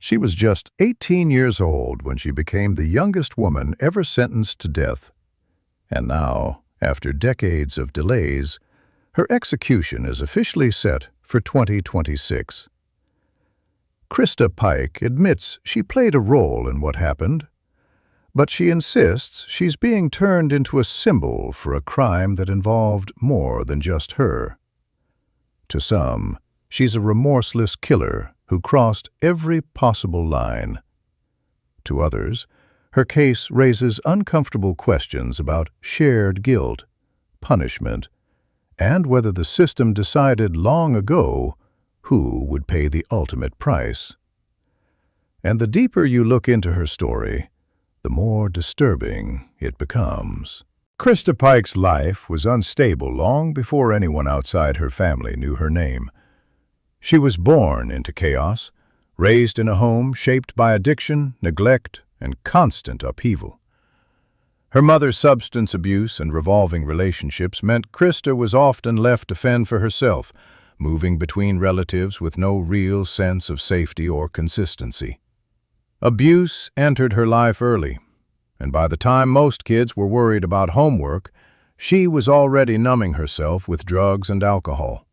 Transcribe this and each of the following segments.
She was just 18 years old when she became the youngest woman ever sentenced to death. And now, after decades of delays, her execution is officially set for 2026. Christa Pike admits she played a role in what happened, but she insists she's being turned into a symbol for a crime that involved more than just her. To some, she's a remorseless killer who crossed every possible line. To others, her case raises uncomfortable questions about shared guilt, punishment, and whether the system decided long ago who would pay the ultimate price. And the deeper you look into her story, the more disturbing it becomes. Christa Pike's life was unstable long before anyone outside her family knew her name. She was born into chaos, raised in a home shaped by addiction, neglect, and constant upheaval. Her mother's substance abuse and revolving relationships meant Christa was often left to fend for herself, moving between relatives with no real sense of safety or consistency. Abuse entered her life early, and by the time most kids were worried about homework, she was already numbing herself with drugs and alcohol.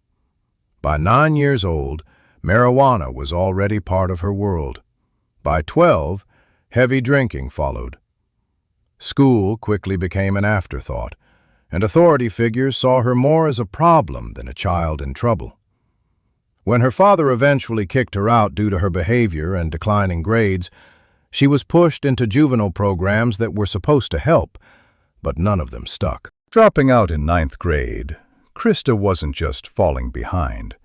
By 9 years old, marijuana was already part of her world. By 12, heavy drinking followed. School quickly became an afterthought, and authority figures saw her more as a problem than a child in trouble. When her father eventually kicked her out due to her behavior and declining grades, she was pushed into juvenile programs that were supposed to help, but none of them stuck. Dropping out in 9th grade, Christa wasn't just falling behind.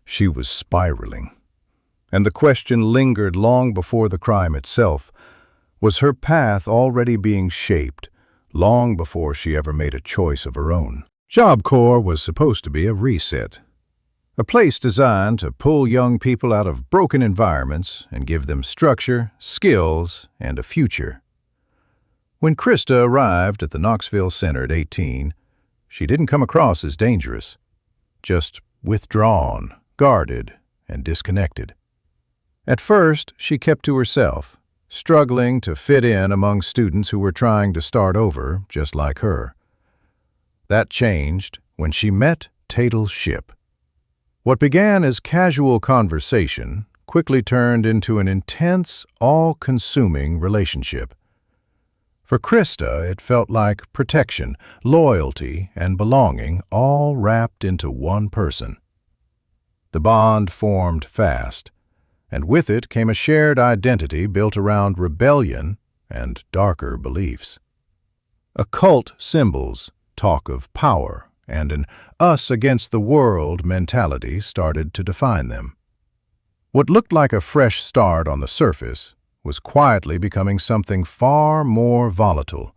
She was spiraling. And the question lingered long before the crime itself. Was her path already being shaped long before she ever made a choice of her own? Job Corps was supposed to be a reset, a place designed to pull young people out of broken environments and give them structure, skills, and a future. When Christa arrived at the Knoxville Center at 18, she didn't come across as dangerous, just withdrawn, guarded, and disconnected. At first, she kept to herself, struggling to fit in among students who were trying to start over just like her. That changed when she met Tadaryl Shipp. What began as casual conversation quickly turned into an intense, all-consuming relationship. For Christa, it felt like protection, loyalty, and belonging all wrapped into one person. The bond formed fast, and with it came a shared identity built around rebellion and darker beliefs. Occult symbols, talk of power, and an us-against-the-world mentality started to define them. What looked like a fresh start on the surface was quietly becoming something far more volatile,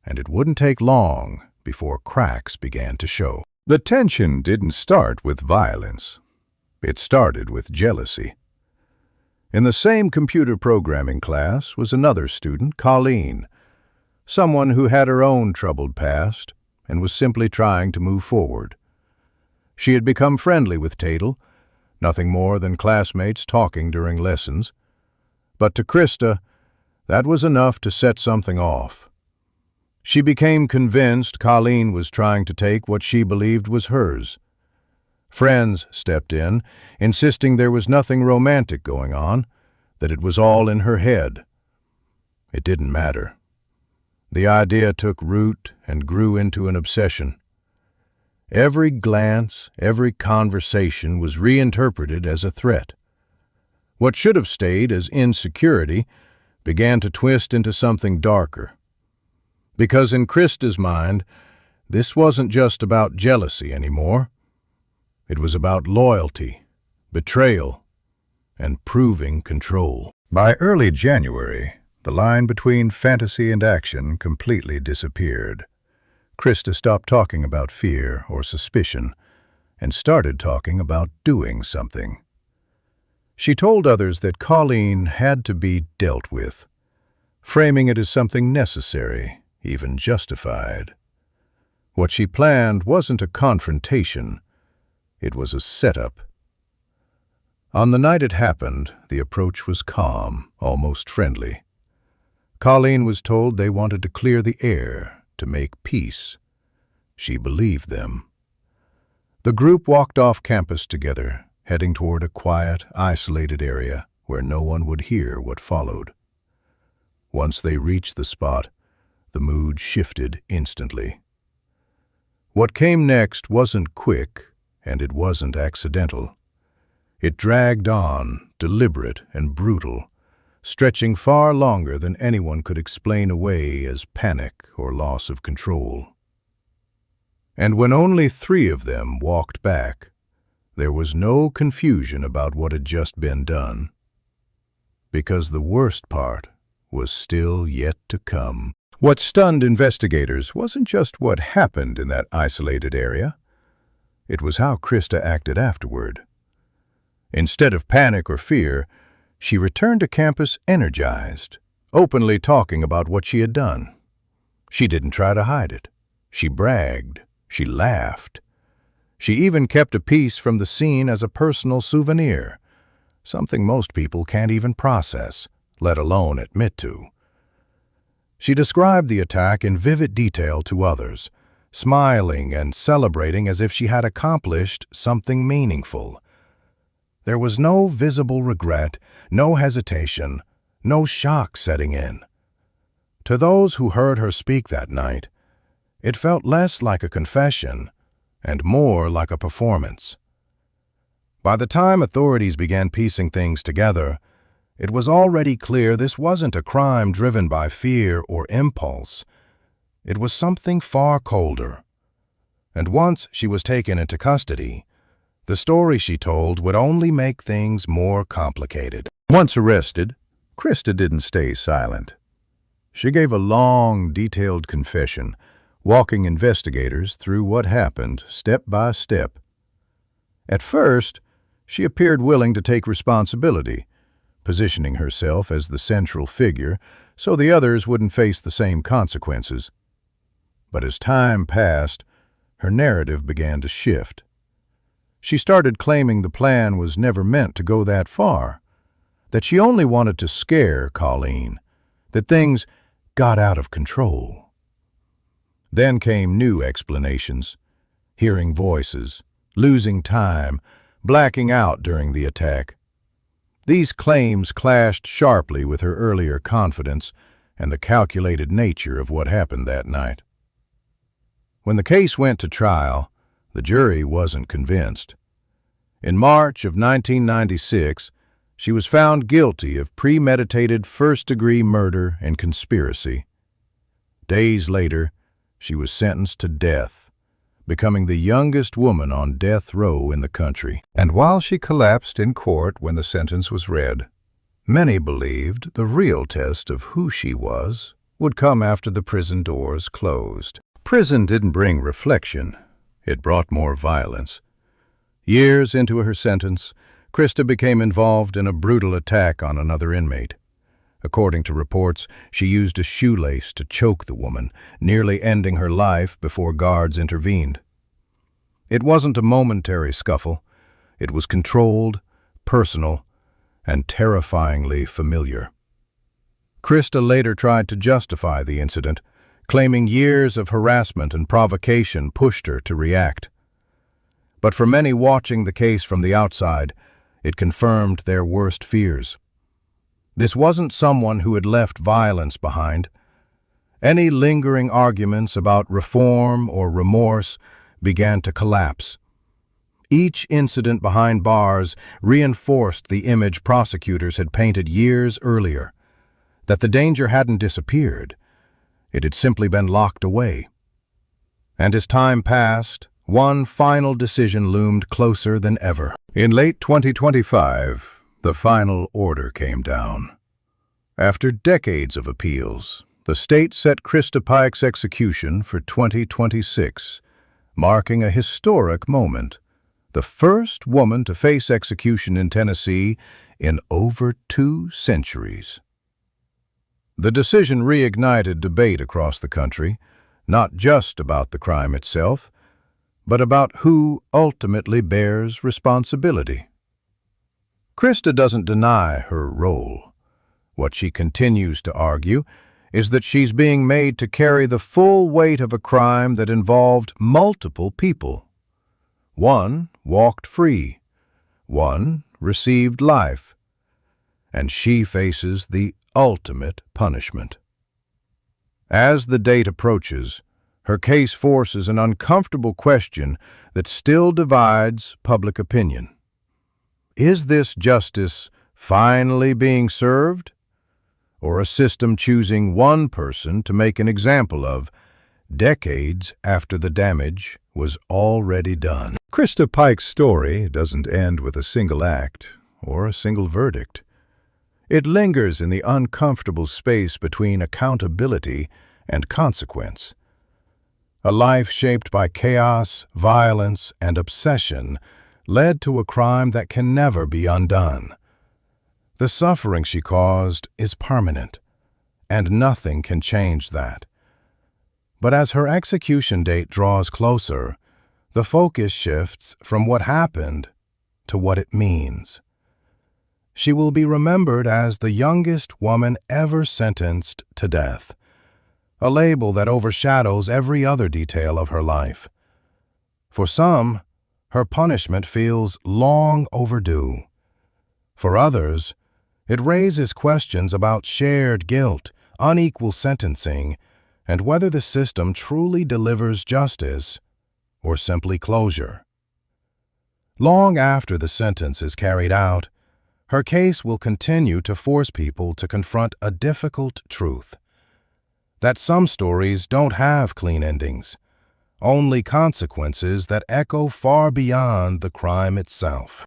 and it wouldn't take long before cracks began to show. The tension didn't start with violence. It started with jealousy. In the same computer programming class was another student, Colleen, someone who had her own troubled past and was simply trying to move forward. She had become friendly with Tadaryl, nothing more than classmates talking during lessons. But to Christa, that was enough to set something off. She became convinced Colleen was trying to take what she believed was hers. Friends stepped in, insisting there was nothing romantic going on, that it was all in her head. It didn't matter. The idea took root and grew into an obsession. Every glance, every conversation was reinterpreted as a threat. What should have stayed as insecurity began to twist into something darker. Because in Christa's mind, this wasn't just about jealousy anymore. It was about loyalty, betrayal, and proving control. By early January, the line between fantasy and action completely disappeared. Christa stopped talking about fear or suspicion and started talking about doing something. She told others that Colleen had to be dealt with, framing it as something necessary, even justified. What she planned wasn't a confrontation, it was a setup. On the night it happened, the approach was calm, almost friendly. Colleen was told they wanted to clear the air, to make peace. She believed them. The group walked off campus together, heading toward a quiet, isolated area where no one would hear what followed. Once they reached the spot, the mood shifted instantly. What came next wasn't quick, and it wasn't accidental. It dragged on, deliberate and brutal, stretching far longer than anyone could explain away as panic or loss of control. And when only 3 of them walked back, there was no confusion about what had just been done. Because the worst part was still yet to come. What stunned investigators wasn't just what happened in that isolated area. It was how Christa acted afterward. Instead of panic or fear, she returned to campus energized, openly talking about what she had done. She didn't try to hide it. She bragged. She laughed. She even kept a piece from the scene as a personal souvenir, something most people can't even process, let alone admit to. She described the attack in vivid detail to others, smiling and celebrating as if she had accomplished something meaningful. There was no visible regret, no hesitation, no shock setting in. To those who heard her speak that night, it felt less like a confession and more like a performance. By the time authorities began piecing things together, it was already clear this wasn't a crime driven by fear or impulse. It was something far colder. And once she was taken into custody, the story she told would only make things more complicated. Once arrested, Christa didn't stay silent. She gave a long, detailed confession, walking investigators through what happened step by step. At first, she appeared willing to take responsibility, positioning herself as the central figure so the others wouldn't face the same consequences. But as time passed, her narrative began to shift. She started claiming the plan was never meant to go that far, that she only wanted to scare Colleen, that things got out of control. Then came new explanations, hearing voices, losing time, blacking out during the attack. These claims clashed sharply with her earlier confidence and the calculated nature of what happened that night. When the case went to trial, the jury wasn't convinced. In March of 1996, she was found guilty of premeditated first-degree murder and conspiracy. Days later, she was sentenced to death, becoming the youngest woman on death row in the country. And while she collapsed in court when the sentence was read, many believed the real test of who she was would come after the prison doors closed. Prison didn't bring reflection. It brought more violence. Years into her sentence, Christa became involved in a brutal attack on another inmate. According to reports, she used a shoelace to choke the woman, nearly ending her life before guards intervened. It wasn't a momentary scuffle. It was controlled, personal, and terrifyingly familiar. Christa later tried to justify the incident, claiming years of harassment and provocation pushed her to react. But for many watching the case from the outside, it confirmed their worst fears. This wasn't someone who had left violence behind. Any lingering arguments about reform or remorse began to collapse. Each incident behind bars reinforced the image prosecutors had painted years earlier, that the danger hadn't disappeared. It had simply been locked away. And as time passed, one final decision loomed closer than ever. In late 2025, the final order came down. After decades of appeals, the state set Christa Pike's execution for 2026, marking a historic moment, the first woman to face execution in Tennessee in over 2 centuries. The decision reignited debate across the country, not just about the crime itself, but about who ultimately bears responsibility. Christa doesn't deny her role. What she continues to argue is that she's being made to carry the full weight of a crime that involved multiple people. One walked free, one received life, and she faces the ultimate punishment. As the date approaches, her case forces an uncomfortable question that still divides public opinion. Is this justice finally being served, or a system choosing one person to make an example of decades after the damage was already done? Christa Pike's story doesn't end with a single act or a single verdict. It lingers in the uncomfortable space between accountability and consequence. A life shaped by chaos, violence, and obsession led to a crime that can never be undone. The suffering she caused is permanent, and nothing can change that. But as her execution date draws closer, the focus shifts from what happened to what it means. She will be remembered as the youngest woman ever sentenced to death, a label that overshadows every other detail of her life. For some, her punishment feels long overdue. For others, it raises questions about shared guilt, unequal sentencing, and whether the system truly delivers justice or simply closure. Long after the sentence is carried out, her case will continue to force people to confront a difficult truth: that some stories don't have clean endings, only consequences that echo far beyond the crime itself.